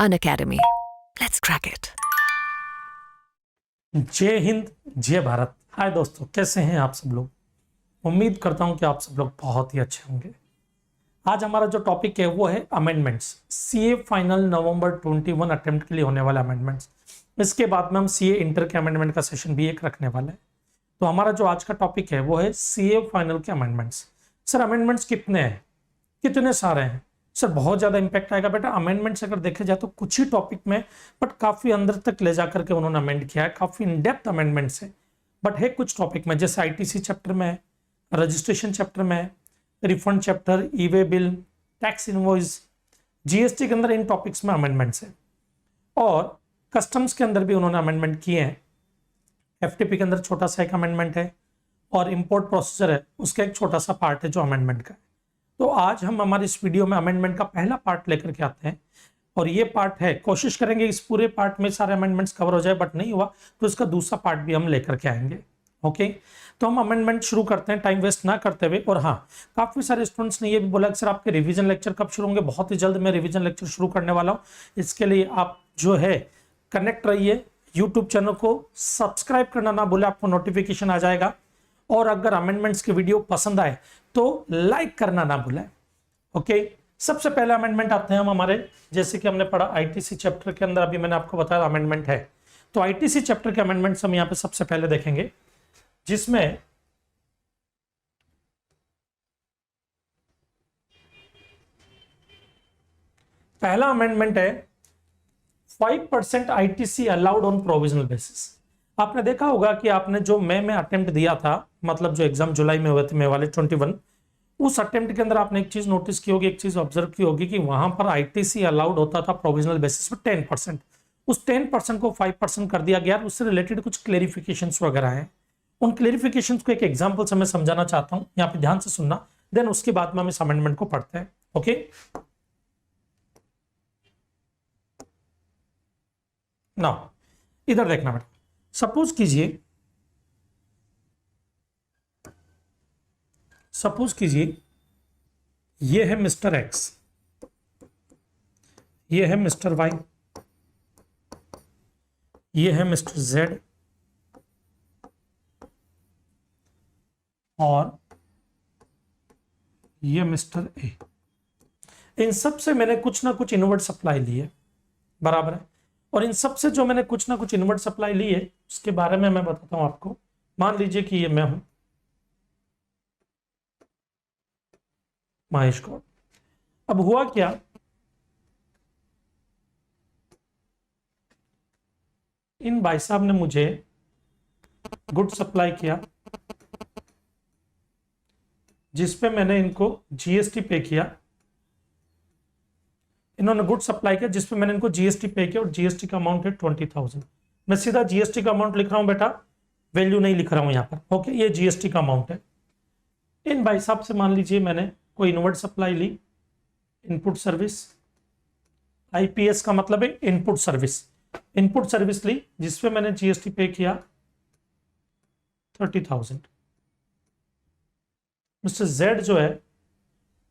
Unacademy. Let's crack it. जय हिंद, जय भारत। हाय दोस्तों, कैसे हैं आप सब लोग। उम्मीद करता हूं कि आप सब लोग बहुत ही अच्छे होंगे। आज हमारा जो टॉपिक है वो है अमेंडमेंट्स, सीए फाइनल नवंबर 21 अटेम्प्ट के लिए होने वाले अमेंडमेंट्स। इसके बाद में हम सीए इंटर के अमेंडमेंट का सेशन भी एक रखने वाले हैं। तो हमारा जो आज का टॉपिक है वो है सीए फाइनल के अमेंडमेंट्स। सर अमेंडमेंट्स कितने हैं, कितने सारे हैं सर? बहुत ज्यादा इंपैक्ट आएगा बेटा। अमेंडमेंट्स अगर देखे जाए तो कुछ ही टॉपिक में, बट काफी अंदर तक ले जाकर के उन्होंने अमेंड किया है। काफी इन डेप्थ अमेंडमेंट्स है, बट है कुछ टॉपिक में, जैसे आईटीसी चैप्टर में, रजिस्ट्रेशन चैप्टर में, refund chapter, e way bill, tax invoice, GST के अंदर इन टॉपिक्स में अमेंडमेंट्स है। और कस्टम्स के अंदर भी उन्होंने अमेंडमेंट किए हैं। एफटीपी के अंदर छोटा सा एक अमेंडमेंट है, और इंपोर्ट प्रोसीजर है उसका एक छोटा सा पार्ट है जो अमेंडमेंट का है। तो आज हम हमारे इस वीडियो में अमेंडमेंट का पहला पार्ट लेकर के आते हैं, और ये पार्ट है, कोशिश करेंगे इस पूरे पार्ट में सारे अमेंडमेंट्स कवर हो जाए, बट नहीं हुआ तो इसका दूसरा पार्ट भी हम लेकर के आएंगे। ओके, तो हम अमेंडमेंट शुरू करते हैं टाइम वेस्ट ना करते हुए। और हाँ, काफी सारे स्टूडेंट्स ने ये भी बोला कि सर आपके रिवीजन लेक्चर कब शुरू होंगे। बहुत ही जल्द मैं रिवीजन लेक्चर शुरू करने वाला हूँ। इसके लिए आप जो है कनेक्ट रहिए, यूट्यूब चैनल को सब्सक्राइब करना ना भूले, आपको नोटिफिकेशन आ जाएगा। और अगर अमेंडमेंट्स की वीडियो पसंद आए तो लाइक करना ना भूलें। ओके, सबसे पहले अमेंडमेंट आते हैं हम हमारे, जैसे कि हमने पढ़ा आईटीसी चैप्टर के अंदर, अभी मैंने आपको बताया अमेंडमेंट है। तो आईटीसी चैप्टर के अमेंडमेंट्स हम यहाँ पे सबसे पहले देखेंगे, जिसमें पहला अमेंडमेंट है 5% ITC allowed on provisional basis. आपने देखा होगा कि आपने जो मई में अटेम्प्ट दिया था, मतलब जो एग्जाम जुलाई में हुए थे, मई वाले 21, उस अटेम्प्ट के अंदर आपने एक चीज नोटिस की होगी, एक चीज ऑब्जर्व की होगी कि वहां पर आईटीसी अलाउड होता था प्रोविजनल बेसिस पर 10%। उस 10% को 5% कर दिया गया। उससे रिलेटेड कुछ क्लेरिफिकेशंस वगैरह हैं। उन क्लेरिफिकेशंस को एक एग्जांपल से मैं समझाना चाहता हूं, यहाँ पे ध्यान से सुनना, देन उसके बाद में हम इस अमेंडमेंट को पढ़ते हैं। ओके, नाउ इधर देखना बेटा। सपोज कीजिए ये है मिस्टर एक्स, ये है मिस्टर वाई, ये है मिस्टर जेड, और ये मिस्टर ए। इन सब से मैंने कुछ ना कुछ इनवर्ट सप्लाई ली है, बराबर है। और इन सब से जो मैंने कुछ ना कुछ इनवर्ट सप्लाई ली है, उसके बारे में मैं बताता हूं आपको। मान लीजिए कि ये मैं हूं महेश गौड़। अब हुआ क्या, इन भाई साहब ने मुझे गुड सप्लाई किया, जिसपे मैंने इनको जीएसटी पे किया। इन्होंने गुड सप्लाई किया जिसपे मैंने इनको जीएसटी पे किया, और जीएसटी का अमाउंट है 20,000। मैं सीधा जीएसटी का अमाउंट लिख रहा हूं बेटा, वैल्यू नहीं लिख रहा हूं यहां पर। ओके, ये जीएसटी का अमाउंट है। इन भाई साहब से मान लीजिए मैंने कोई इनवर्ट सप्लाई ली, इनपुट सर्विस, आईपीएस का मतलब है इनपुट सर्विस, इनपुट सर्विस ली, जिसपे मैंने जीएसटी पे किया 30,000। मिस्टर जेड जो है,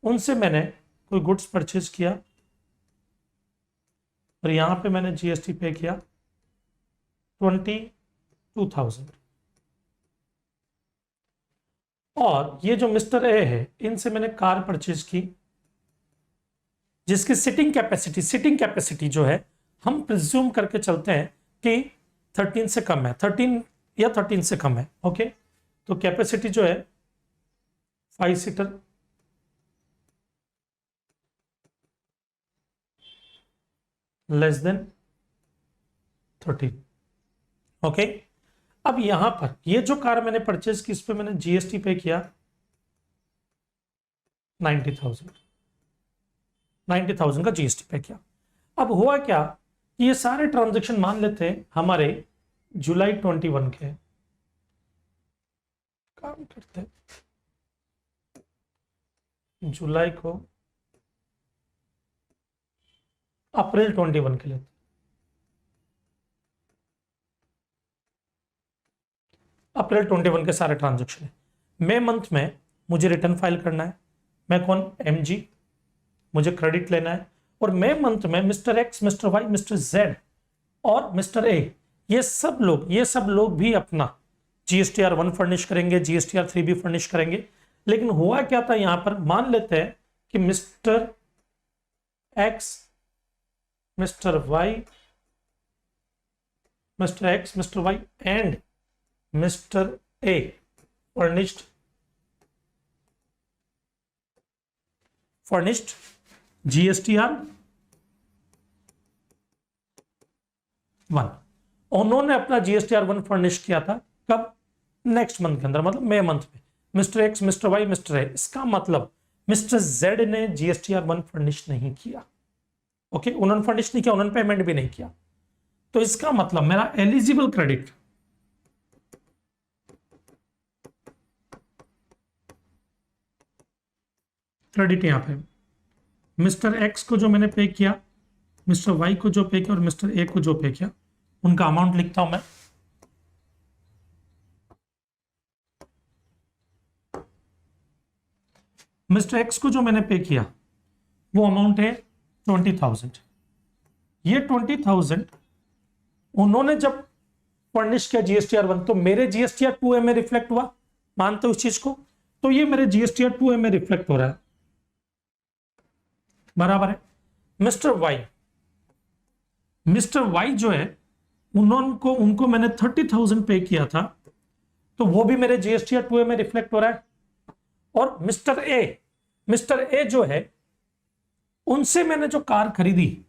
उनसे मैंने कोई गुड्स परचेज किया, और यहां पे मैंने जीएसटी पे किया 22,000। और ये जो मिस्टर ए है, इनसे मैंने कार परचेज की, जिसकी सिटिंग कैपेसिटी जो है, हम प्रिज्यूम करके चलते हैं कि 13 से कम है, 13 या 13 से कम है। ओके, तो कैपेसिटी जो है 5 सीटर, लेस देन 13। ओके, अब यहां पर ये जो कार मैंने परचेज की, इस पे मैंने जीएसटी पे किया 90,000 का जीएसटी पे किया। अब हुआ क्या कि ये सारे ट्रांजैक्शन मान लेते हैं हमारे जुलाई 21 के, काम करते हैं जुलाई को अप्रैल 21 के लिए। अप्रैल 21 के सारे ट्रांजैक्शन है। मई मंथ में मुझे रिटर्न फाइल करना है। मैं कौन, एमजी, मुझे क्रेडिट लेना है, और मई मंथ में mister X, mister Y, mister Z और मिस्टर ए, ये सब लोग भी अपना जीएसटीआर 1 फर्निश करेंगे, जीएसटीआर 3 भी फर्निश करेंगे। लेकिन हुआ क्या था यहां पर, मान लेते हैं कि mister X, mister Y, mister X, mister Y and mister A furnished GSTR 1। उन्होंने अपना GSTR 1 फर्निश किया था कब, नेक्स्ट मंथ के अंदर, मतलब मई मंथ में। Mister X, mister Y, mister A, इसका मतलब मिस्टर जेड ने GSTR 1 फर्निश नहीं किया। ओके, उन्होंने फर्निश नहीं किया, उन्होंने पेमेंट भी नहीं किया। तो इसका मतलब मेरा एलिजिबल क्रेडिट यहां पे मिस्टर एक्स को जो मैंने पे किया, मिस्टर वाई को जो पे किया और मिस्टर ए को जो पे किया, उनका अमाउंट लिखता हूं मैं। मिस्टर एक्स को जो मैंने पे किया वो अमाउंट है 20,000। ये 20,000 उन्होंने जब फर्निश किया GSTR 1, तो मेरे GSTR 2A में रिफ्लेक्ट हुआ, मानते हो इस चीज को? तो ये मेरे GSTR 2A में रिफ्लेक्ट हो रहा है, बराबर है। मिस्टर वाई जो है, उनको मैंने 30,000 पे किया था, तो वो भी मेरे GSTR 2A में रिफ्लेक्ट हो रहा है। और मिस्टर ए जो है, उनसे मैंने जो कार खरीदी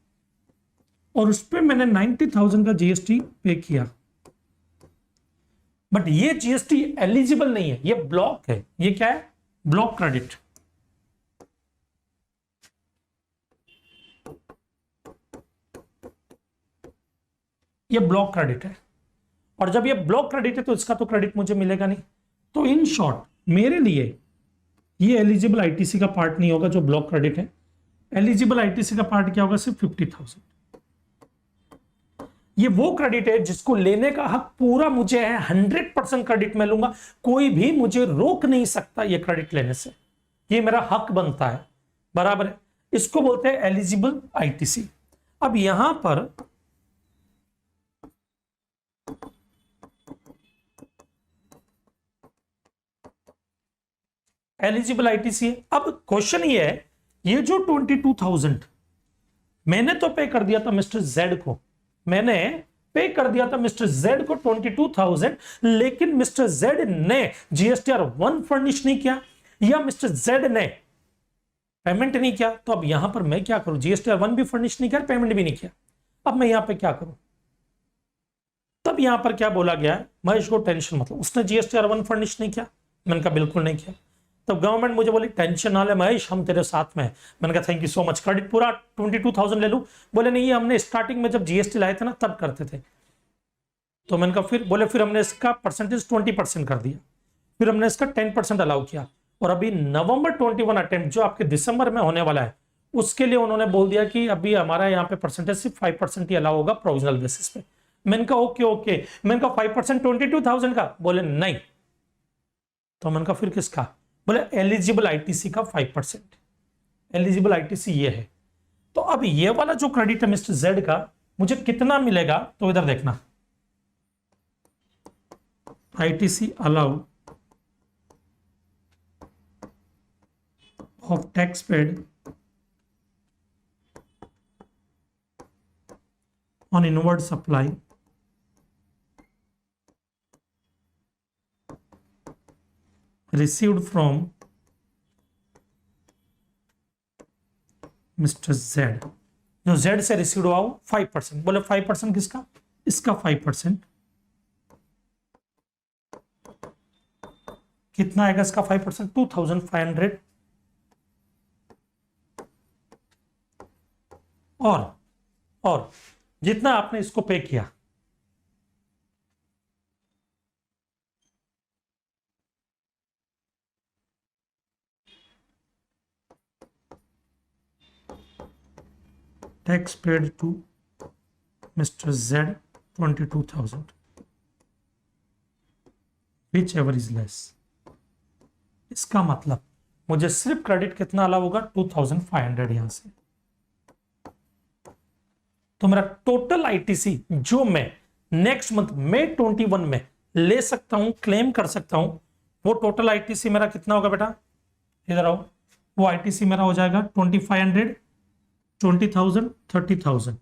और उस पर मैंने 90,000 का GST पे किया, बट ये GST एलिजिबल नहीं है, ये ब्लॉक है। ये क्या है? Block credit. ये ब्लॉक क्रेडिट है, और जब ये ब्लॉक क्रेडिट है तो इसका तो क्रेडिट मुझे मिलेगा नहीं। तो इन शॉर्ट मेरे लिए ये एलिजिबल आईटीसी का पार्ट नहीं होगा जो ब्लॉक क्रेडिट है। एलिजिबल आईटीसी का पार्ट क्या होगा? सिर्फ 50,000। ये वो क्रेडिट है जिसको लेने का हक पूरा मुझे है, 100% क्रेडिट मैं लूंगा, कोई भी मुझे रोक नहीं सकता ये क्रेडिट लेने से, ये मेरा हक बनता है, बराबर है। इसको बोलते हैं एलिजिबल आईटीसी। अब यहां पर एलिजिबल आईटीसी है। अब क्वेश्चन ये है, ये जो 22,000 मैंने तो पे कर दिया था मिस्टर जेड को, मैंने पे कर दिया था मिस्टर जेड को 22,000, लेकिन मिस्टर जेड ने GSTR 1 फर्निश नहीं किया, या मिस्टर जेड ने पेमेंट नहीं किया। तो अब यहां पर मैं क्या करूं? GSTR 1 भी फर्निश नहीं किया, पेमेंट भी नहीं किया, अब मैं यहां पे क्या करूं? तब यहां पर क्या बोला गया है, महेश को टेंशन मतलब, उसने GSTR 1 फर्निश नहीं किया। मैंने कहा बिल्कुल नहीं किया। तब गवर्नमेंट मुझे बोली टेंशन ना ले महेश, हम तेरे साथ में हैं। मैंने कहा thank you so much, credit पूरा 22,000 ले लूं? बोले नहीं, ये हमने स्टार्टिंग में जब GST लाए थे ना तब करते थे। तो मैंने कहा फिर? बोले फिर हमने इसका परसेंटेज 20% कर दिया, फिर हमने इसका 10% अलाउ किया, और अभी नवंबर 21 अटेम्प्ट जो आपके दिसंबर में होने वाला है, उसके लिए उन्होंने बोल दिया कि अभी हमारा यहाँ पे परसेंटेज सिर्फ 5% ही अलाउ होगा प्रोविजनल बेसिस पे। मैंने कहा ओके। मैंने कहा 5% 22,000 का? बोले नहीं। तो मैंने कहा फिर किसका? बोले एलिजिबल आईटीसी का 5%। एलिजिबल आईटीसी ये है। तो अब ये वाला जो क्रेडिट है मिस्टर जेड का, मुझे कितना मिलेगा? तो इधर देखना, ITC allow of tax paid on inward supply received from Mr. Z, जो Z से रिसीव हुआ 5%। बोले 5% किसका? इसका 5%। कितना आएगा इसका 5%? 2,500। और जितना आपने इसको पे किया, tax paid to Mr. Z 22,000, whichever is less। इसका मतलब मुझे सिर्फ क्रेडिट कितना अलाउ होगा? 2,500 यहां से। तो मेरा टोटल आईटीसी जो मैं नेक्स्ट मंथ मई 21 में ले सकता हूं, क्लेम कर सकता हूं, वो टोटल आईटीसी मेरा कितना होगा बेटा, इधर आओ, वो आईटीसी मेरा हो जाएगा 2500, 20,000, 30,000,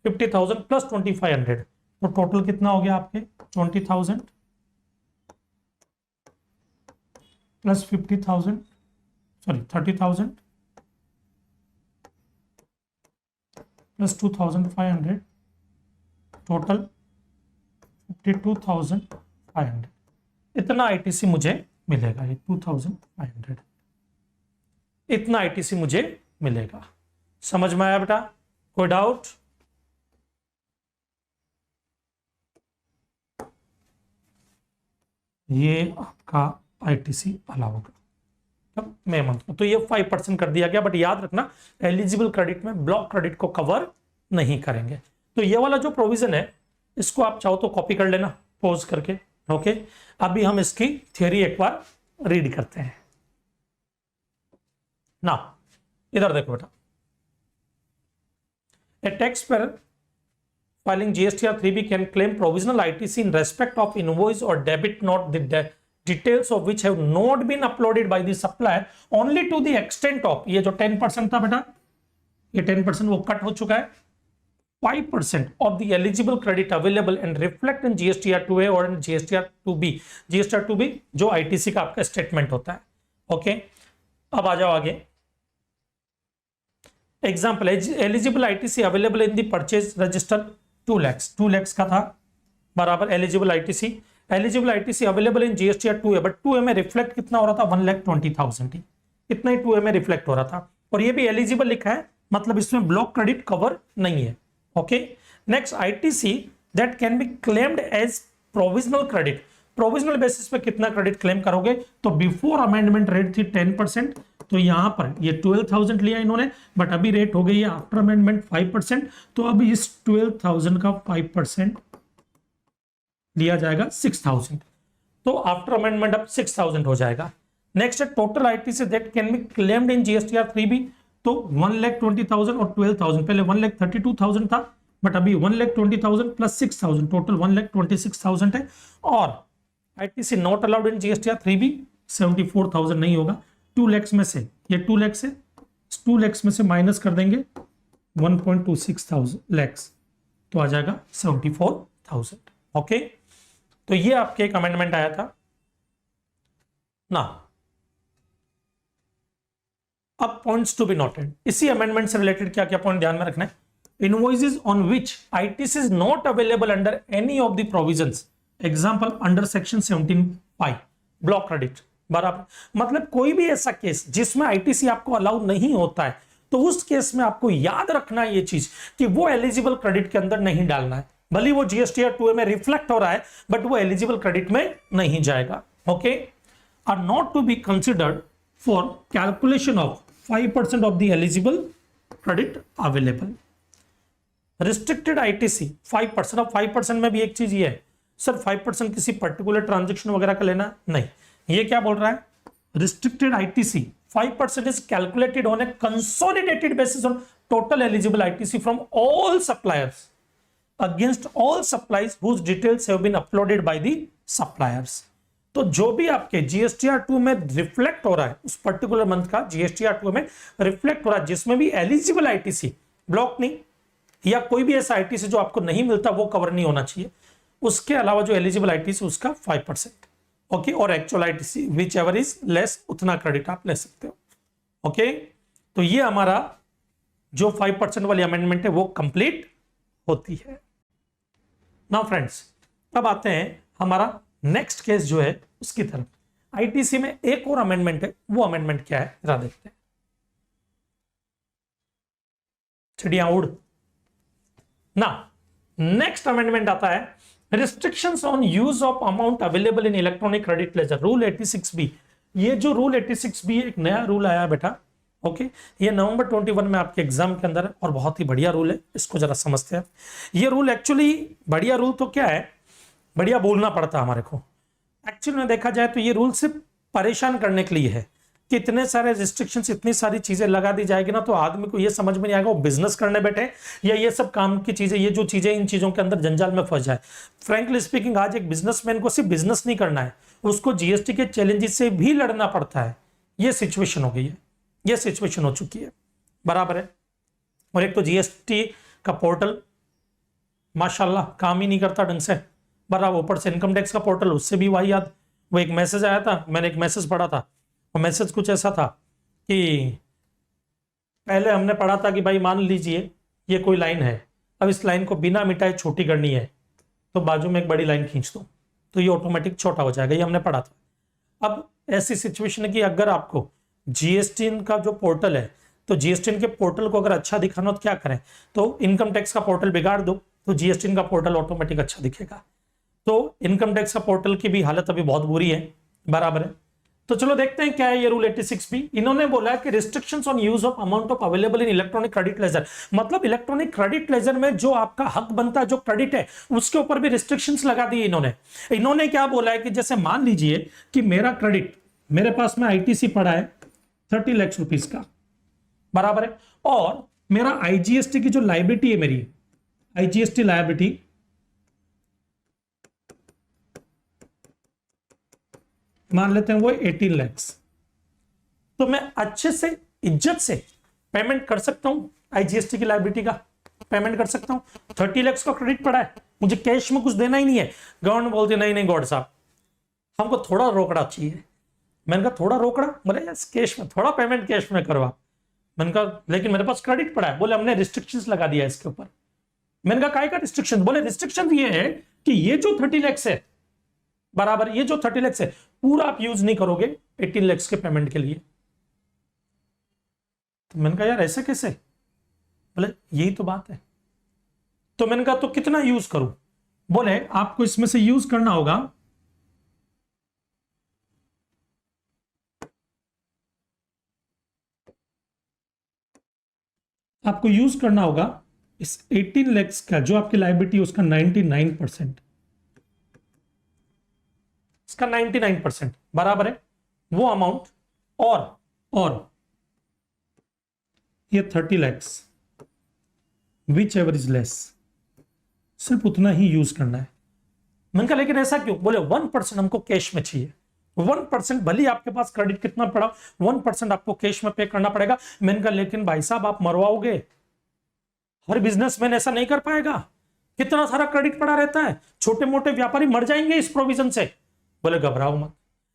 50,000 प्लस 2500, तो टोटल कितना हो गया आपके 20,000 प्लस 50,000, सॉरी 30,000 प्लस 2,500, टोटल 52,500। इतना आईटीसी मुझे मिलेगा, ये 2,500, इतना आईटीसी मुझे मिलेगा। समझ में आया बेटा, कोई डाउट? ये आपका आईटीसी अलाउ होगा तब मई मंथ में, तो ये 5% कर दिया गया, बट याद रखना एलिजिबल क्रेडिट में ब्लॉक क्रेडिट को कवर नहीं करेंगे। तो ये वाला जो प्रोविजन है इसको आप चाहो तो कॉपी कर लेना पॉज करके। ओके, अभी हम इसकी थ्योरी एक बार रीड करते हैं ना। इधर देखो बेटा, a tax payer filing GSTR 3B can claim provisional ITC in respect of invoice or debit note, the details of which have not been uploaded by the supplier only to the extent of, ये जो 10% था बेटा, ये 10% वो cut हो चुका है, 5% of the eligible credit available and reflect in GSTR 2A or in GSTR 2B। GSTR 2B जो ITC का आपका स्टेटमेंट होता है। ओके, अब आ जाओ आगे। Example, eligible ITC available in the purchase register 2 lakhs का था बराबर eligible ITC. Eligible ITC available in GSTR 2A, but 2A में रिफ्लेक्ट कितना हो रहा था, 1,20,000 ही, इतना ही 2A में रिफ्लेक्ट हो रहा था, और ये भी एलिजिबल लिखा है, मतलब इसमें ब्लॉक क्रेडिट कवर नहीं है। Okay, next, ITC that can be claimed as provisional credit. Provisional basis पे कितना क्रेडिट क्लेम करोगे, तो बिफोर अमेंडमेंट रेट थी 10%, तो यहां पर ये 12,000 लिया इन्होंने, बट अभी रेट हो गई है आफ्टर अमेंडमेंट 5%, तो अभी इस 12,000 का 5% लिया जाएगा 6,000, तो आफ्टर अमेंडमेंट अब 6,000 हो जाएगा। नेक्स्ट है total ITC that can be claimed in GSTR 3B, तो 1,20,000 और 12,000, पहले 1,32,000 था, बट अभी 1,20,000 प्लस 6,000, टोटल 1,26,000 है। और ITC not allowed in GSTR 3B 74,000 नहीं होगा। 2 lakhs में से, ये 2 lakhs है, 2 lakhs में से माइनस कर देंगे 1.26 lakhs, तो आ जाएगा 74,000। ओके, तो ये आपके एक अमेंडमेंट आया था ना। अब पॉइंट्स टू बी नोटेड, इसी अमेंडमेंट से रिलेटेड क्या क्या पॉइंट ध्यान में रखना है। Invoices on which ITC is not available under any of the provisions, example under section 17(5) block credit बराबर, मतलब कोई भी ऐसा केस जिसमें आईटीसी आपको अलाउ नहीं होता है, तो उस केस में आपको याद रखना है ये चीज कि वो एलिजिबल क्रेडिट के अंदर नहीं डालना है, भले वो जीएसटीआर 2A में रिफ्लेक्ट हो रहा है, बट वो एलिजिबल क्रेडिट में नहीं जाएगा। Okay, are not to be considered for calculation of 5% of the eligible credit available. Restricted ITC 5%, अब 5% में भी एक चीज ये है सर, 5% किसी पर्टिकुलर ट्रांजेक्शन वगैरह का लेना नहीं, ये क्या बोल रहा है, restricted ITC 5% is calculated on a consolidated basis on total eligible ITC from all suppliers against all supplies whose details have been uploaded by the suppliers. तो जो भी आपके जीएसटीआर 2 में रिफ्लेक्ट हो रहा है, उस पर्टिकुलर मंथ का जीएसटीआर 2 में रिफ्लेक्ट हो रहा है, जिसमें भी एलिजिबल आईटीसी, ब्लॉक नहीं या कोई भी ऐसा आईटीसी जो आपको नहीं मिलता वो कवर नहीं होना चाहिए, उसके अलावा जो एलिजिबल आईटीसी उसका 5%। ओके, और actual ITC whichever is less, उतना क्रेडिट आप ले सकते हो। ओके, तो ये हमारा जो 5% वाली अमेंडमेंट है वो कंप्लीट होती है। नाउ फ्रेंड्स, अब आते हैं हमारा नेक्स्ट केस जो है उसकी तरफ। आईटीसी में एक और अमेंडमेंट है, वो अमेंडमेंट क्या है जरा देखते हैं। चिड़िया उड़ ना। नेक्स्ट अमेंडमेंट आता है restrictions on use of amount available in electronic credit laser, rule 86B। ये जो रूल 86B एक नया रूल आया बेटा। ओके, ये नवंबर 21 में आपके एग्जाम के अंदर है और बहुत ही बढ़िया रूल है, इसको जरा समझते हैं। ये रूल एक्चुअली बढ़िया रूल तो क्या है, बढ़िया बोलना पड़ता है हमारे को। एक्चुअली में देखा जाए तो ये रूल सिर्फ परेशान करने के लिए है कि इतने सारे रिस्ट्रिक्शंस, इतनी सारी चीजें लगा दी जाएगी ना, तो आदमी को ये समझ में नहीं आएगा वो बिजनेस करने बैठे या ये सब काम की चीजें, ये जो चीजें, इन चीजों के अंदर जंजाल में फंस जाए। फ्रैंकली स्पीकिंग, आज एक बिजनेसमैन को सिर्फ बिजनेस नहीं करना है, उसको जीएसटी के चैलेंजेस से भी लड़ना पड़ता है। ये सिचुएशन हो गई है, ये सिचुएशन हो चुकी है, बराबर है। और एक तो जीएसटी का पोर्टल माशाल्लाह काम ही नहीं करता ढंग से, बराबर। ऊपर से इनकम टैक्स का पोर्टल, उससे भी वही याद, वो एक मैसेज आया था, मैंने एक मैसेज पढ़ा था, और मैसेज कुछ ऐसा था कि पहले हमने पढ़ा था कि भाई मान लीजिए ये कोई लाइन है, अब इस लाइन को बिना मिटाए छोटी करनी है, तो बाजू में एक बड़ी लाइन खींच दो तो ये ऑटोमेटिक छोटा हो जाएगा, ये हमने पढ़ा था। अब ऐसी सिचुएशन है कि अगर आपको जीएसटी का जो पोर्टल है, तो जीएसटी के पोर्टल को अगर अच्छा दिखाना हो तो क्या करें, तो इनकम टैक्स का पोर्टल बिगाड़ दो तो जीएसटी का पोर्टल ऑटोमेटिक अच्छा दिखेगा। तो इनकम टैक्स का पोर्टल की भी हालत अभी बहुत बुरी है, बराबर है। तो चलो देखते हैं क्या है ये रूल 86 भी। इन्होंने बोला कि restrictions on use of amount of available in electronic credit laser, मतलब इलेक्ट्रॉनिक क्रेडिट लेजर में जो आपका हक बनता है, जो क्रेडिट है, उसके ऊपर भी रिस्ट्रिक्शंस लगा दिए इन्होंने क्या बोला है कि जैसे मान लीजिए कि मेरा क्रेडिट, मेरे पास में आईटीसी पड़ा है 30 लाख रुपीस का, बराबर है, और मेरा आईजीएसटी की जो लायबिलिटी है, मेरी आईजीएसटी लायबिलिटी मान लेते हैं वो 18 लाख, तो मैं अच्छे से इज्जत से पेमेंट कर सकता हूं, आईजीएसटी की लायबिलिटी का पेमेंट कर सकता हूं। 30 लाख का क्रेडिट पड़ा है, मुझे कैश में कुछ देना ही नहीं है। गवर्नमेंट बोलती नहीं नहीं गौड़ साहब, हमको थोड़ा रोकड़ा चाहिए। मैंने कहा थोड़ा रोकड़ा, बोले यस कैश में, थोड़ा पेमेंट कैश में करवा। मैंने कहा लेकिन मेरे पास क्रेडिट पड़ा है, बोले हमने रिस्ट्रिक्शंस लगा दिया इसके ऊपर। मैंने कहा काय का रिस्ट्रिक्शन, बोले रिस्ट्रिक्शन ये है कि ये जो 30 लाख है, बराबर, ये जो 30 लाख है पूरा आप यूज नहीं करोगे 18 लाख के पेमेंट के लिए। तो मैंने कहा यार ऐसे कैसे, बोले यही तो बात है। तो मैंने कहा तो कितना यूज करूं, बोले आपको इसमें से यूज करना होगा इस 18 लाख का जो आपकी लायबिलिटी उसका 99%, इसका 99%, बराबर है वो अमाउंट, और ये 30 lakh which ever is less, सिर्फ उतना ही यूज करना है। मैंने कहा लेकिन ऐसा क्यों, बोले 1% हमको कैश में चाहिए। 1% भले आपके पास क्रेडिट कितना पड़ा, 1% आपको कैश में पे करना पड़ेगा। मैंने कहा लेकिन भाई साहब आप मरवाओगे, हर बिजनेसमैन ऐसा नहीं कर पाएगा, कितना सारा क्रेडिट पड़ा रहता है, छोटे मोटे व्यापारी मर जाएंगे इस प्रोविजन से। बोले घबराओ मत,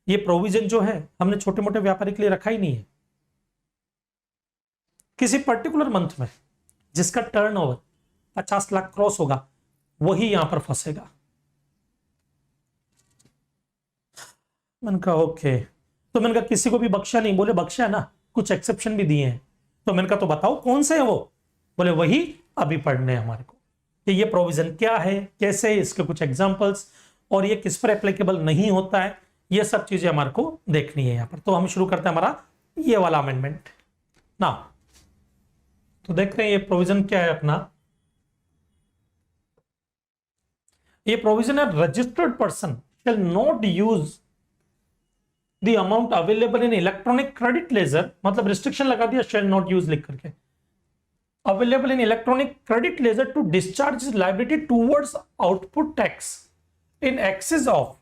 ये प्रोविजन जो है हमने छोटे मोटे व्यापारी के लिए रखा ही नहीं है। किसी पर्टिकुलर मंथ में जिसका टर्नओवर 50 लाख क्रॉस होगा वही यहां पर फंसेगा। मैंने कहा ओके, तो मैंने कहा किसी को भी बख्शा नहीं, बोले बख्शा है ना, कुछ एक्सेप्शन भी दिए हैं। तो मैंने कहा तो बताओ कौन से है वो, बोले वही अभी पढ़ने हैं हमारे को कि ये प्रोविजन क्या है, कैसे, इसके कुछ एग्जांपल्स, और ये किस पर एप्लीकेबल नहीं होता है, ये सब चीजें हमारे को देखनी है यहाँ पर। तो हम शुरू करते हैं हमारा ये वाला अमेंडमेंट ना। तो देखते हैं ये प्रोविजन क्या है अपना। ये प्रोविजन है registered person shall not use the amount available in electronic credit ledger, मतलब रिस्ट्रिक्शन लगा दिया shall not use लिख करके, available in electronic credit ledger to discharge his liability towards output tax in excess of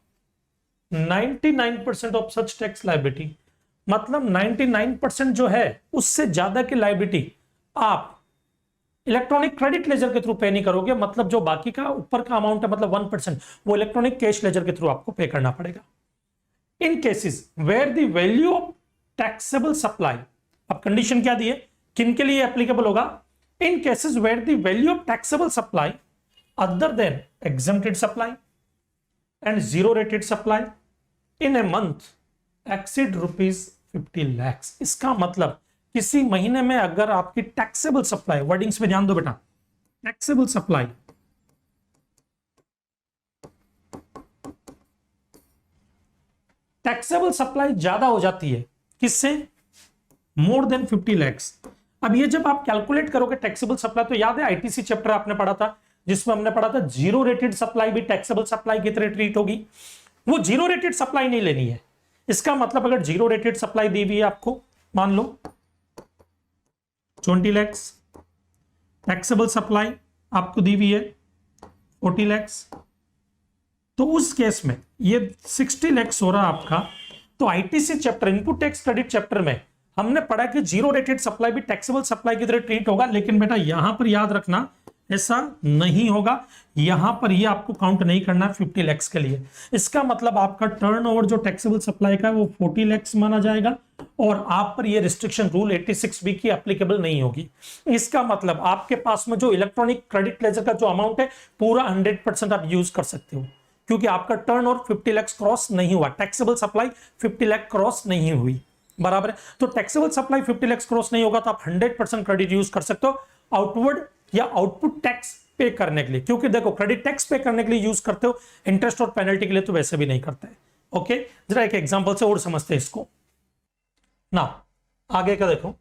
99% of such tax liability, मतलब 99% जो है उससे ज्यादा की लाइबिलिटी आप इलेक्ट्रॉनिक क्रेडिट लेजर के थ्रू पे नहीं करोगे, मतलब जो बाकी का ऊपर का अमाउंट है, मतलब 1%, वो इलेक्ट्रॉनिक कैश लेजर के थ्रू आपको पे करना पड़ेगा। In cases where the value of taxable supply, अब कंडीशन क्या दी है, किन के लिए एप्लीकेबल होगा, in cases where the value of taxable supply other than exempted supply and zero rated supply in a month exceed ₹50 lakh. इसका मतलब किसी महीने में अगर आपकी टैक्सेबल सप्लाई, वर्डिंग्स में ध्यान दो बेटा, टैक्सेबल सप्लाई ज्यादा हो जाती है, किससे, मोर देन 50 लाख। अब ये जब आप कैलकुलेट करोगे टैक्सेबल सप्लाई, तो याद है आईटीसी चैप्टर आपने पढ़ा था जिसमें हमने पढ़ा था जीरो रेटेड सप्लाई भी टैक्सेबल सप्लाई की तरह ट्रीट होगी। वो जीरो रेटेड सप्लाई नहीं लेनी है, इसका मतलब अगर जीरो रेटेड सप्लाई दी हुई है आपको, मान लो 20 lakhs, टैक्सेबल सप्लाई आपको दी हुई है 40 lakhs, तो उस केस में ये 60 lakhs हो रहा आपका। तो ITC chapter, input tax credit chapter में हमने पढ़ा कि जीरो रेटेड सप्लाई भी टैक्सेबल सप्लाई की तरह ट्रीट होगा, लेकिन बेटा यहां पर याद रखना ऐसा नहीं होगा, यहां पर ये आपको काउंट नहीं करना 50 lakhs के लिए। इसका मतलब आपका टर्नओवर जो टैक्सेबल सप्लाई का है वो 40 lakhs माना जाएगा और आप पर ये रिस्ट्रिक्शन रूल 86B की एप्लीकेबल नहीं होगी। इसका मतलब आपके पास में जो इलेक्ट्रॉनिक क्रेडिट लेजर का जो अमाउंट है पूरा 100% आप यूज कर सकते हो, क्योंकि आपका टर्नओवर 50 lakhs क्रॉस नहीं हुआ, टैक्सेबल सप्लाई 50 lakh क्रॉस नहीं हुई, बराबर है। तो टैक्सेबल सप्लाई 50 lakhs क्रॉस नहीं होगा तो आप 100% क्रेडिट यूज कर सकते हो आउटवर्ड या आउटपुट टैक्स पे करने के लिए, क्योंकि देखो क्रेडिट टैक्स पे करने के लिए यूज करते हो, इंटरेस्ट और पेनल्टी के लिए तो वैसे भी नहीं करते हैं। ओके, जरा एक एग्जांपल से और समझते हैं इसको ना। आगे का देखो,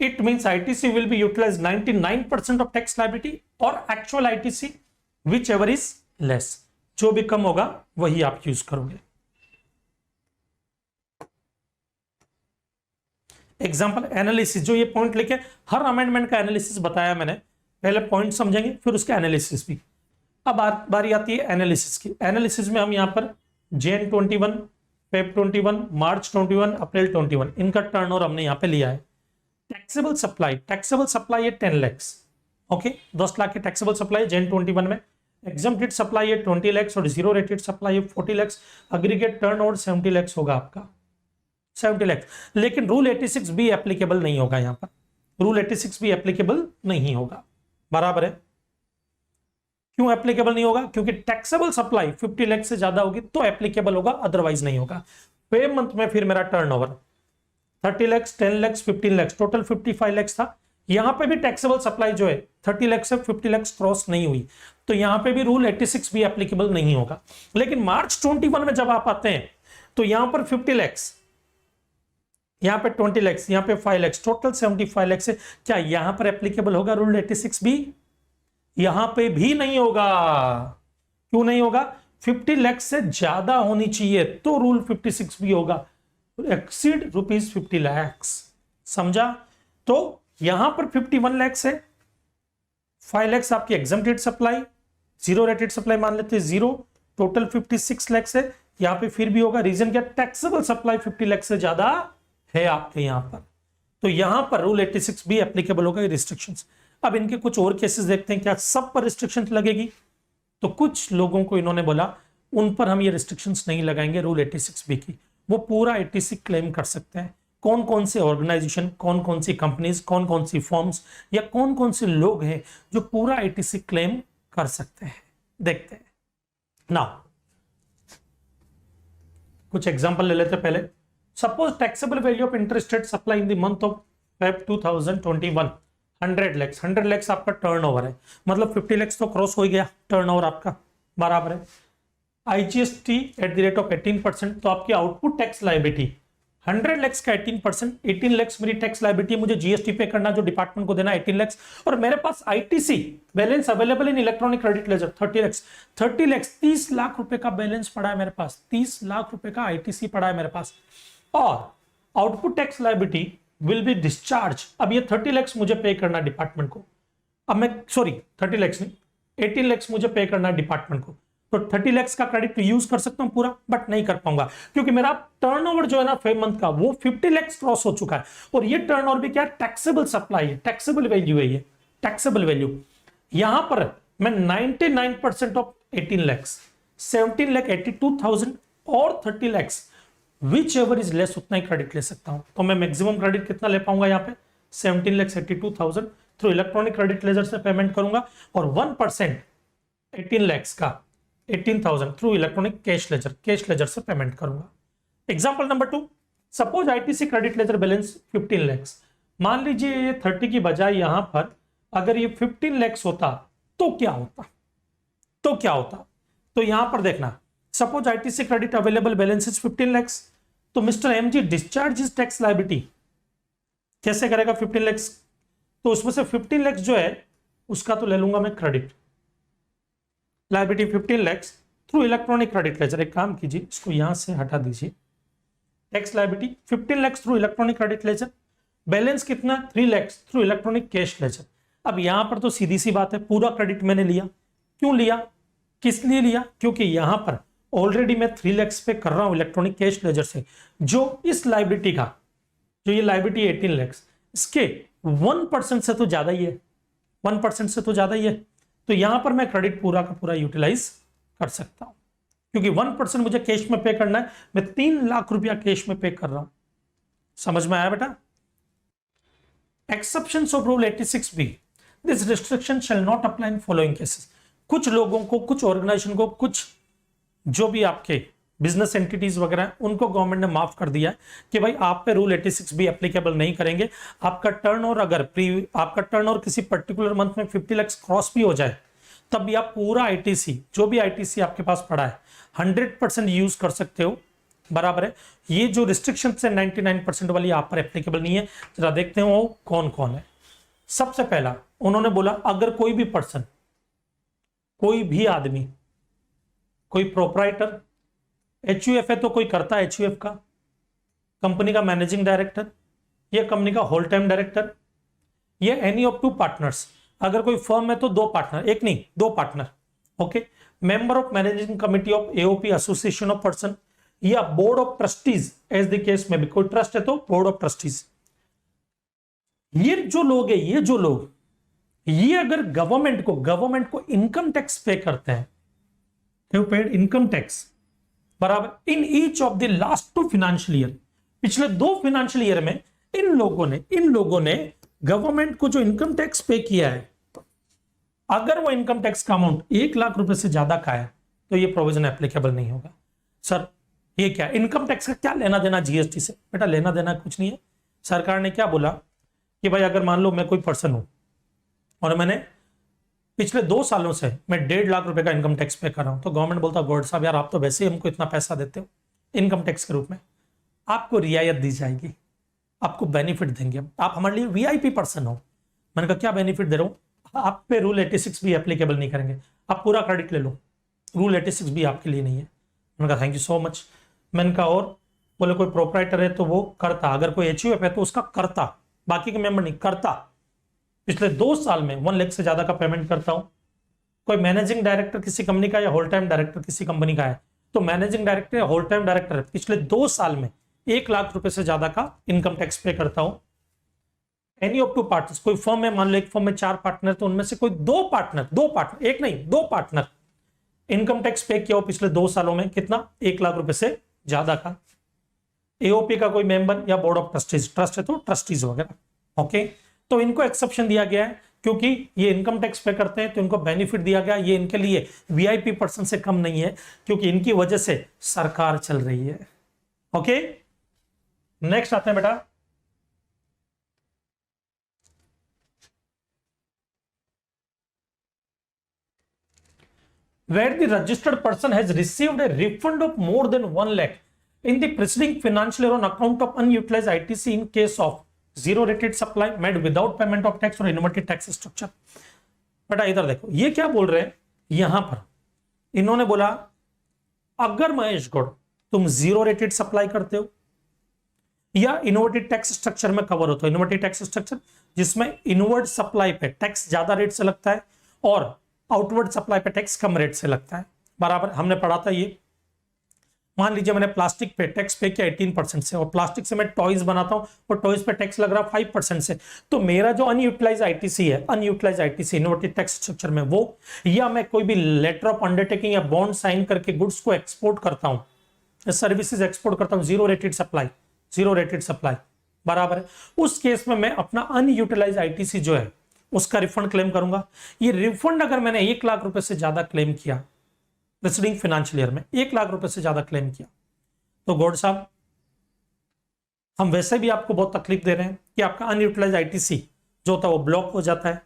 it means ITC will be utilise 99% of tax liability और actual ITC whichever is less, जो भी कम होगा वही आप यूज करोगे। एग्जाम्पल एनालिसिस, जो ये पॉइंट लेके हर अमेंडमेंट का एनालिसिस बताया मैंने, पहले पॉइंट समझेंगे फिर उसके एनालिसिस भी। अब बारी आती है एनालिसिस की। एनालिसिस में हम यहाँ पर जैन 21, फेब 21, मार्च 21, अप्रैल 21 इनका टर्नओवर हमने यहाँ पे लिया है। टैक्सेबल सप्लाई है 10 lakhs, ओके, 10 लाख की टैक्सेबल सप्लाई जैन 21 में। एग्जम्प्टेड सप्लाई है 20 lakhs और जीरो रेटेड सप्लाई है 40 lakhs। अग्रीगेट टर्नओवर 70 lakhs होगा आपका, 70 lakhs। लेकिन रूल 86 भी एप्लीकेबल नहीं होगा, यहां पर रूल 86 भी एप्लीकेबल नहीं होगा, बराबर है। क्यों एप्लीकेबल नहीं होगा? क्योंकि टैक्सेबल सप्लाई 50 lakhs से ज्यादा होगी तो एप्लीकेबल होगा, अदरवाइज नहीं होगा। पे मंथ में फिर मेरा turnover 30 lakhs, 10 lakhs, 15 lakhs, total 55 lakhs था। यहां पे भी टैक्सेबल सप्लाई जो है 30 lakhs से 50 lakhs क्रॉस नहीं हुई, तो यहां पे भी रूल 86 भी एप्लीकेबल नहीं होगा। लेकिन मार्च 21 में जब आप आते हैं तो यहां पर 50 lakhs, यहां पे 20 lakhs, यहां पे 5 lakhs, टोटल 75 lakhs है। क्या यहां पर एप्लीकेबल होगा रूल 86 भी? यहां पे भी नहीं होगा। क्यों नहीं होगा? 50 lakhs से ज्यादा होनी चाहिए तो रूल 56 भी होगा, एक्सीड ₹50 lakhs, समझा? तो यहां पर 51 lakhs है, 5 lakhs आपकी exempted supply, zero rated supply मान लेते हैं जीरो, टोटल 56 lakhs है। यहां पे फिर भी होगा, रीजन क्या? टैक्सेबल सप्लाई 50 lakhs से ज्यादा है आपके यहां पर, तो यहां पर रूल 86 भी एप्लीकेबल होगा, रिस्ट्रिक्शंस। अब इनके कुछ और केसेस देखते हैं, क्या सब पर रिस्ट्रिक्शंस लगेगी? तो कुछ लोगों को इन्होंने बोला उन पर हम ये रिस्ट्रिक्शंस नहीं लगाएंगे रूल 86 बी की, वो पूरा 86 क्लेम कर सकते हैं। कौन कौन से ऑर्गेनाइजेशन, कौन कौन सी कंपनीज, कौन कौन सी फॉर्म्स या कौन कौन से लोग हैं जो पूरा 86 क्लेम कर सकते हैं, देखते हैं ना। कुछ एग्जांपल ले लेते हैं पहले। Suppose taxable value of interest rate supply in the month of Feb 2021 100 lakhs, 100 lakhs आपका टर्नओवर है, मतलब 50 lakhs तो क्रॉस हो गया टर्नओवर आपका, बराबर है। IGST at the rate of 18%, तो आपकी आउटपुट टैक्स लायबिलिटी 100 lakhs का 18%, 18 lakhs मेरी टैक्स लायबिलिटी, मुझे जीएसटी पे करना जो डिपार्टमेंट को देना 18 lakhs, और मेरे पास ITC balance available in electronic credit ledger 30 lakhs, 30 lakhs 30 lakh रुपए का बैलेंस पड़ा है मेरे पास, 30 लाख रुपए का आईटीसी पड़ा है मेरे पास, और output tax liability will be discharge. अब ये 30 lakhs मुझे पे करना डिपार्टमेंट को, अब मैं 30 lakhs नहीं 18 lakhs मुझे पे करना डिपार्टमेंट को, तो 30 lakhs का क्रेडिट तो यूज कर सकता हूं पूरा, बट नहीं कर पाऊंगा क्योंकि मेरा टर्नओवर जो है ना फेब मंथ का वो 50 lakhs क्रॉस हो चुका है, और ये टर्नओवर भी क्या? टैक्सेबल सप्लाई है, टैक्सेबल वैल्यू है, ये टैक्सेबल वैल्यू। यहां पर मैं 99% ऑफ 18 lakhs, 17,82,000 और 30 lakhs which ever is less उतना ही क्रेडिट ले सकता हूं। तो मैं मैक्सिमम क्रेडिट कितना ले पाऊंगा? यहाँ पे 17,82,000 थ्रू इलेक्ट्रॉनिक क्रेडिट लेजर से पेमेंट करूंगा, और 1% 18 lakhs का 18,000 थ्रू इलेक्ट्रॉनिक कैश लेजर से पेमेंट करूंगा। Example number 2, suppose ITC credit ledger balance 15 lakhs, मान लीजिए ये 30 की बजाय यहां पर अगर ये 15 lakhs होता तो क्या होता? तो यहां पर देखना, suppose ITC credit available balance is 15 lakhs, तो mister MG discharge is tax liability कैसे करेगा? 15 lakhs, तो उसमें से 15 lakhs जो है उसका तो ले लूंगा मैं credit, liability 15 lakhs, through electronic credit laser, एक काम कीजिए इसको यहां से हटा दीजिए, tax liability 15 lakh through electronic credit laser, balance कितना 3 lakh through electronic cash laser. अब यहां पर तो सीधी सी बात है, पूरा क्रेडिट मैंने लिया। क्यों लिया, किस लिए लिया, क्योंकि यहां पर ऑलरेडी मैं 3 लाख पे कर रहा हूं इलेक्ट्रॉनिक कैश लेजर से, जो इस लायबिलिटी का, जो ये लायबिलिटी 18 लाख, इसके 1% से तो ज्यादा ही है, 1% से तो ज्यादा ही है। तो यहां पर मैं क्रेडिट पूरा का पूरा यूटिलाइज कर सकता हूं, क्योंकि 1% मुझे कैश में पे करना है, मैं 3 लाख रुपया कैश में पे कर रहा हूं। समझ में आया बेटा? Exceptions of rule 86B, this restriction shall not apply in following cases. कुछ लोगों को, कुछ ऑर्गेनाइजेशन को, कुछ जो भी आपके बिजनेस एंटिटीज वगैरह हैं, उनको गवर्नमेंट ने माफ कर दिया है कि भाई आप पे रूल 86B एप्लीकेबल नहीं करेंगे। आपका टर्नओवर आपका टर्नओवर किसी पर्टिकुलर मंथ में 50 लाख क्रॉस भी हो जाए, तब भी आप पूरा आईटीसी, जो भी आईटीसी आपके पास पड़ा है, 100% यूज कर सकते हो, बराबर है। ये जो रिस्ट्रिक्शन है 99% वाली आप पर एप्लीकेबल नहीं है। जरा देखते हैं वो कौन कौन है। सबसे पहला उन्होंने बोला, अगर कोई भी पर्सन, कोई भी आदमी, कोई प्रोपराइटर, एचयूएफ है तो कोई करता है एचयूएफ का, कंपनी का मैनेजिंग डायरेक्टर, या कंपनी का होल टाइम डायरेक्टर, या एनी ऑफ 2 पार्टनर्स। अगर कोई फर्म है तो 2 पार्टनर, एक नहीं 2 partner, okay. Member of managing committee of AOP association of person, या board of trustees as the case में भी, कोई ट्रस्ट है तो बोर्ड ऑफ ट्रस्टीज। ये जो लोग है, ये अगर गवर्नमेंट को इनकम टैक्स पे करते हैं, पेड इनकम टैक्स, बराबर, in each of the last 2 financial year, पिछले 2 फाइनेंशियल ईयर में इन लोगों ने गवर्नमेंट को जो इनकम टैक्स पे किया है, अगर वो इनकम टैक्स का अमाउंट 1 लाख रुपए से ज्यादा का है, तो ये प्रोविजन एप्लीकेबल नहीं होगा। सर ये क्या, इनकम टैक्स का क्या लेना देना जीएसटी से? बेटा लेना देना कुछ नहीं है। सरकार ने क्या बोला कि भाई अगर मान लो मैं कोई पर्सन हूं और मैंने पिछले 2 सालों से मैं 1.5 लाख रुपए का इनकम टैक्स पे कर रहा हूं, तो गवर्नमेंट बोलता गॉड साहब यार आप तो वैसे ही हमको इतना पैसा देते हो इनकम टैक्स के रूप में, आपको रियायत दी जाएगी, आपको बेनिफिट देंगे, आप हमारे लिए वीआईपी पर्सन हो। मैंने कहा क्या बेनिफिट दे रहा हूं? आप पे रूल 86 भी एप्लीकेबल नहीं करेंगे, आप पूरा क्रेडिट ले लो, रूल 86 भी आपके लिए नहीं है। मैंने कहा थैंक यू सो मच। मैंने कहा और बोले कोई प्रोपराइटर है तो वो करता, अगर कोई एचयूएफ है तो उसका करता, बाकी के मेंबर नहीं करता। पिछले 2 साल में 1 लाख से ज्यादा का पेमेंट करता हूं। कोई मैनेजिंग डायरेक्टर किसी कंपनी का या होल टाइम डायरेक्टर किसी कंपनी का है, तो मैनेजिंग डायरेक्टर या होल टाइम डायरेक्टर पिछले 2 साल में 1 लाख रुपए से ज्यादा का इनकम टैक्स पे करता हूं। एनी ऑफ 2 पार्टनर्स, कोई फर्म है, मान लो एक फर्म में 4 पार्टनर, तो उनमें से कोई 2 पार्टनर, एक नहीं 2 पार्टनर इनकम टैक्स पे किया हो पिछले 2 सालों में, कितना 1 लाख रुपए से ज्यादा का। एओपी का कोई मेंबर या बोर्ड ऑफ ट्रस्टीज, ट्रस्ट है तो ट्रस्टीज वगैरह, ओके। तो इनको एक्सेप्शन दिया गया है क्योंकि ये इनकम टैक्स पे करते हैं, तो इनको बेनिफिट दिया गया। ये इनके लिए वीआईपी पर्सन से कम नहीं है, क्योंकि इनकी वजह से सरकार चल रही है, ओके। नेक्स्ट आते हैं बेटा, where the registered person has received a refund of more than 1 lakh in the preceding financial year on account of unutilized ITC in case of zero rated supply made without payment of tax or inverted tax structure। बेटा इधर देखो ये क्या बोल रहे हैं, यहां पर इन्होंने बोला अगर महेश गौड़ तुम जीरो रेटेड सप्लाई करते हो या इनवर्टेड टैक्स स्ट्रक्चर में कवर होता है, इनवर्टेड टैक्स स्ट्रक्चर जिसमें इनवर्ड सप्लाई पे टैक्स ज्यादा रेट से लगता है और आउटवर्ड सप्लाई पे टैक्स कम रेट से लगता है, बराबर। हमने पढ़ा था ये, मान लीजिए मैंने प्लास्टिक पे टैक्स पे किया 18% से, और प्लास्टिक से मैं टॉयज बनाता हूं और टॉयज पे टैक्स लग रहा 5% से, तो मेरा जो अनयूटिलाइज आईटीसी है, unutilise ITC inverted tax structure में वो, या मैं कोई भी लेटर ऑफ अंडरटेकिंग या बॉन्ड साइन करके गुड्स को एक्सपोर्ट करता हूं, सर्विसेज एक्सपोर्ट करता हूं, जीरो रेटेड सप्लाई, बराबर है। उस केस में मैं अपना अनयूटिलाइज आईटीसी जो है उसका रिफंड क्लेम करूंगा। ये रिफंड अगर मैंने 1 लाख रुपए से ज्यादा क्लेम किया प्रीसीडिंग फाइनेंशियल ईयर में, 1 लाख रुपए से ज्यादा क्लेम किया, तो गौड़ साहब हम वैसे भी आपको बहुत तकलीफ दे रहे हैं कि आपका अनयूटिलाइज आईटीसी जो होता है वो ब्लॉक हो जाता है,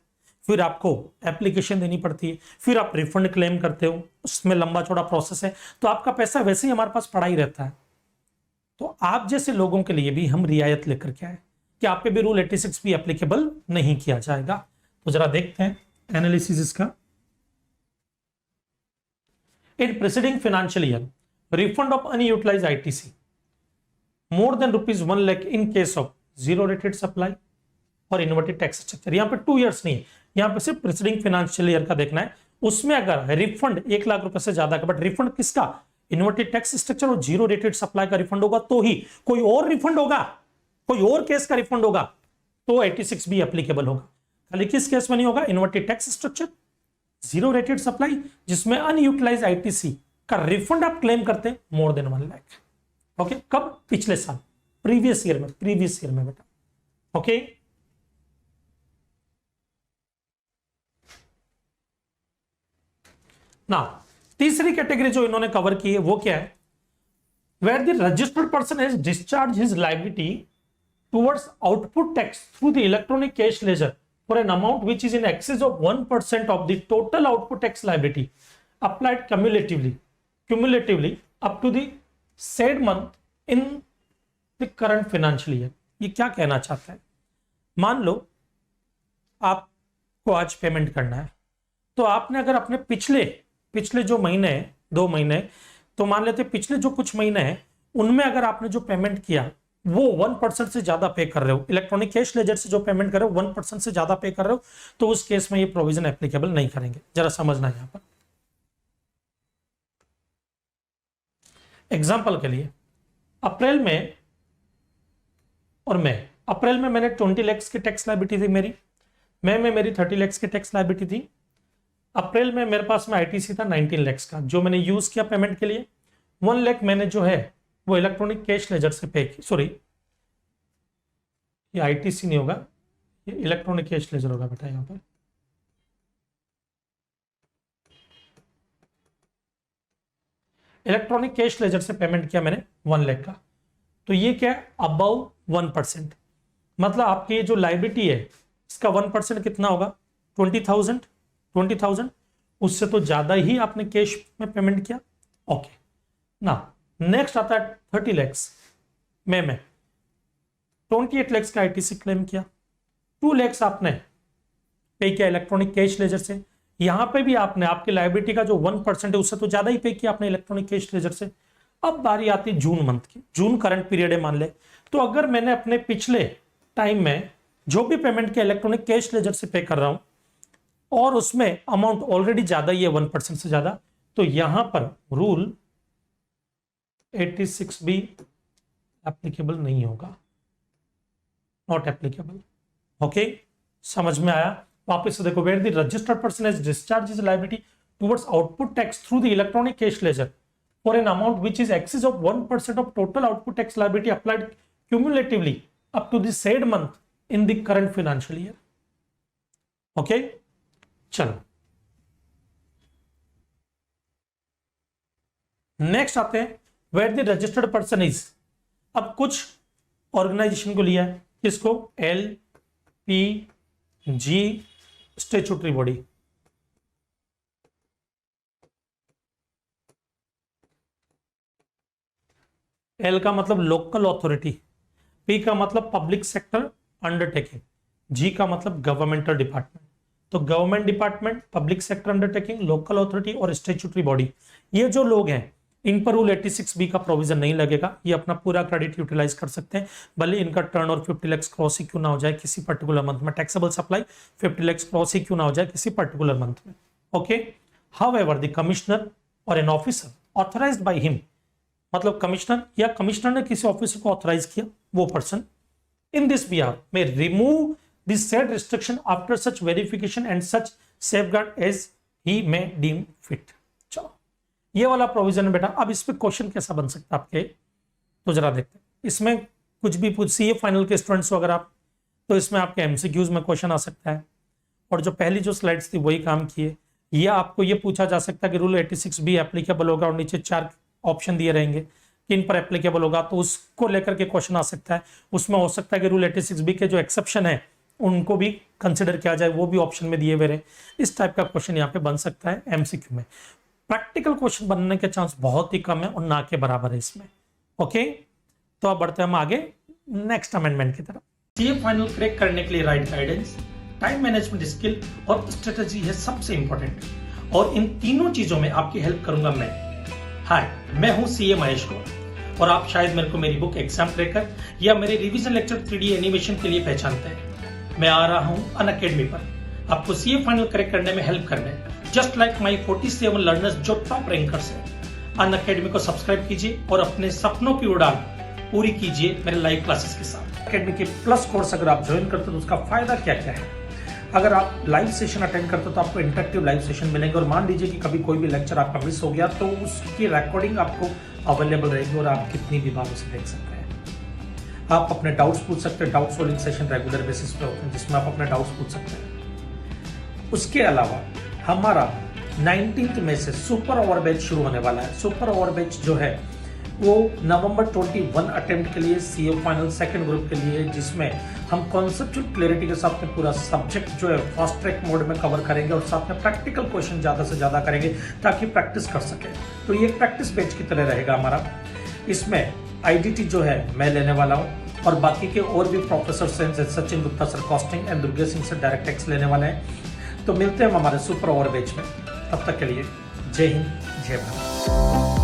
फिर आपको एप्लीकेशन देनी पड़ती है, फिर आप रिफंड क्लेम करते हो, उसमें लंबा चौड़ा प्रोसेस है, तो आपका पैसा वैसे ही हमारे पास पड़ा ही रहता है। तो आप जैसे लोगों के लिए भी हम रियायत लेकर के आए कि आप पे भी रूल 86 भी एप्लीकेबल नहीं किया जाएगा। तो जरा देखते हैं एनालिसिस इसका। इन preceding financial year refund of unutilized ITC more than rupees 1 lakh in case of zero rated supply और इन्वर्टेड टैक्स स्ट्रक्चर। यहाँ पे 2 years नहीं है, यहाँ पे सिर्फ प्रीसीडिंग फाइनेंशियल ईयर का देखना है। उसमें अगर रिफंड 1 लाख रुपए से ज्यादा का, बट रिफंड किसका, इन्वर्टेड टैक्स स्ट्रक्चर और जीरो रेटेड सप्लाई का रिफंड होगा तो ही, कोई और रिफंड होगा, कोई और केस का रिफंड होगा तो 86 भी एप्लीकेबल होगा। खाली किस केस में नहीं होगा, inverted tax structure, zero rated supply जिसमें अनयूटिलाइज आईटीसी का रिफंड आप क्लेम करते हैं मोर देन 1 लाख। ओके, कब, पिछले साल, प्रीवियस ईयर में बेटा। ओके, ना तीसरी कैटेगरी जो इन्होंने कवर की है वो क्या है, where the registered person has discharge his liability towards output tax through the electronic cash ledger for an amount which is in excess of 1% of the total output tax liability applied cumulatively up to the said month in the current financial year। ये क्या कहना चाहता है, मान लो आपको आज payment करना है, तो आपने अगर अपने पिछले जो महीने हैं, 2 महीने, तो मान लेते पिछले जो कुछ महीने हैं उनमें अगर आपने जो पेमेंट किया वो 1% से ज्यादा पे कर रहे हो, इलेक्ट्रॉनिक कैश लेजर से जो पेमेंट कर रहे हो 1% से ज्यादा पे कर रहे हो, तो उस केस में ये प्रोविजन एप्लीकेबल नहीं करेंगे। जरा समझना यहां पर एग्जाम्पल के लिए, अप्रैल में और मई, अप्रैल में मैंने 20 लाख की टैक्स लायबिलिटी थी मेरी, मई में मेरी 30 लाख की टैक्स लायबिलिटी थी। अप्रैल में मेरे पास में आईटीसी था 19 लाख का जो मैंने यूज किया पेमेंट के लिए, 1 लाख मैंने जो है वो इलेक्ट्रॉनिक कैश लेजर से पे की, सॉरी ये आईटीसी नहीं होगा, ये इलेक्ट्रॉनिक कैश लेजर होगा बेटा। यहाँ पर इलेक्ट्रॉनिक कैश लेजर से पेमेंट किया मैंने 1 लाख का, तो ये क्या है, अबव 1%, मतलब आपकी ये जो लायबिलिटी है इसका 1% कितना होगा, 20,000, उससे तो ज्यादा ही आपने कैश में पेमेंट किया। ओके, ना नेक्स्ट आता है 30 लाख में 28 लाख का आईटीसी क्लेम किया, 2 लाख आपने पे किया इलेक्ट्रॉनिक कैश लेजर से, यहां पे भी आपने आपकी लायबिलिटी का जो 1% है उससे तो ज्यादा ही पे किया आपने इलेक्ट्रॉनिक कैश लेजर से। अब बारी आती है जून मंथ की, जून करंट पीरियड है मान ले, तो अगर मैंने अपने पिछले टाइम में जो भी पेमेंट किया इलेक्ट्रॉनिक कैश लेजर से पे कर रहा हूं और उसमें अमाउंट ऑलरेडी ज्यादा ही है 1% से ज्यादा, तो यहां पर रूल 86 भी एप्लीकेबल नहीं होगा, नॉट एप्लीकेबल। ओके, समझ में आया? वापस से देखो, where the registered person has discharge his liability towards output tax through the electronic cash ledger for an amount which is excess of 1% of total output tax liability applied cumulatively up to the said month in the current financial year। Okay, चलो next आते हैं, where the registered person is, अब कुछ organisation को लिया है, किसको, LPG statutory body, L का मतलब लोकल अथॉरिटी, P का मतलब पब्लिक सेक्टर अंडरटेकिंग, G का मतलब गवर्नमेंटल डिपार्टमेंट। तो government department, public sector undertaking, local authority और स्टैट्यूटरी बॉडी, ये जो लोग हैं इन पर रूल 86B का प्रोविजन नहीं लगेगा, ये अपना पूरा क्रेडिट यूटिलाइज कर सकते हैं, भले इनका टर्न और 50 लाख क्रॉस ही क्यों ना हो जाए किसी पर्टिकुलर मंथ में, टैक्सेबल सप्लाई 50 लाख क्रॉस ही क्यों ना हो जाए किसी पर्टिकुलर मंथ में। Okay, however the commissioner or an officer authorised by him, मतलब कमिश्नर या कमिश्नर ने किसी ऑफिसर को ऑथराइज किया, वो पर्सन इन दिस बिहाफ में remove this said restriction after such verification and such safeguard as he may deem fit. चलो, ये वाला प्रोविजन है बेटा। अब इस पे क्वेश्चन कैसा बन सकता है आपके, तो जरा देखते हैं। इसमें कुछ भी पूछ, सीए फाइनल के स्टूडेंट्स हो अगर आप, तो इसमें आपके एमसीक्यूज में क्वेश्चन आ सकता है, और जो पहली जो स्लाइड्स थी वही काम किए। या आपको ये पूछा जा सकता है कि रूल 86B एप्लीकेबल होगा और नीचे 4 ऑप्शन दिए रहेंगे किन पर एप्लीकेबल होगा, तो उसको लेकर के क्वेश्चन आ सकता है। उसमें हो सकता है कि रूल 86B के जो एक्सेप्शन है उनको भी कंसिडर किया जाए, वो भी ऑप्शन में दिए हुए रहे। इस टाइप का क्वेश्चन यहाँ पे बन सकता है एमसीक्यू में। प्रैक्टिकल क्वेश्चन बनने के चांस बहुत ही कम है और ना के बराबर है इसमें। ओके, तो अब बढ़ते हैं हम आगे नेक्स्ट अमेंडमेंट की तरफ। सीए फाइनल क्रैक करने के लिए right guidance, time management skill और स्ट्रेटजी है सबसे इंपॉर्टेंट। और इन तीनों चीजों में आपकी हेल्प करूंगा मैं। हाय, मैं हूं सीए महेश गौर और आप शायद मेरे को मेरी बुक एग्जाम ट्रैकर या मेरे रिवीजन लेक्चर 3D एनिमेशन के लिए पहचानते हैं। मैं आ रहा हूं अनअकैडमी पर आपको सीए फाइनल करेक्ट करने में हेल्प करने, जस्ट लाइक माई 47 लर्नर्स जो टॉप रैंकर्स हैं। अनअकैडमी को सब्सक्राइब कीजिए और अपने सपनों की उड़ान पूरी कीजिए मेरे लाइव क्लासेस के साथ। अकेडमी के प्लस कोर्स अगर आप ज्वाइन करते हो तो उसका फायदा क्या क्या है? अगर आप लाइव सेशन अटेंड करते हो तो आपको इंटरेक्टिव लाइव सेशन मिलेंगे और मान लीजिए कि कभी कोई भी लेक्चर आपका मिस हो गया तो उसकी रिकॉर्डिंग आपको अवेलेबल रहेगी और आप कितनी भी बार उसे देख सकते हैं। आप अपने डाउट्स पूछ सकते हैं, doubt solving session regular basis पे होते हैं जिसमें आप अपने डाउट्स पूछ सकते हैं। उसके अलावा हमारा 19 मई से सुपर ओवर बैच शुरू होने वाला है। सुपर ओवर बैच जो है वो नवंबर 21 अटेम्प्ट के लिए सीए फाइनल सेकंड ग्रुप के लिए, जिसमें हम कॉन्सेप्चुअल क्लैरिटी के साथ में पूरा सब्जेक्ट जो है फास्ट ट्रैक मोड में कवर करेंगे और साथ में प्रैक्टिकल क्वेश्चन ज़्यादा से ज़्यादा करेंगे ताकि प्रैक्टिस कर सके। तो ये एक प्रैक्टिस बैच की तरह रहेगा हमारा। इसमें आईडीटी जो है मैं लेने वाला हूँ और बाकी के और भी प्रोफेसर हैं जैसे Sachin Gupta sir costing and Durge Singh sir direct tax लेने वाले हैं। तो मिलते हैं हम हमारे सुपर ओवर बैच में। तब तक के लिए जय हिंद, जय भारत।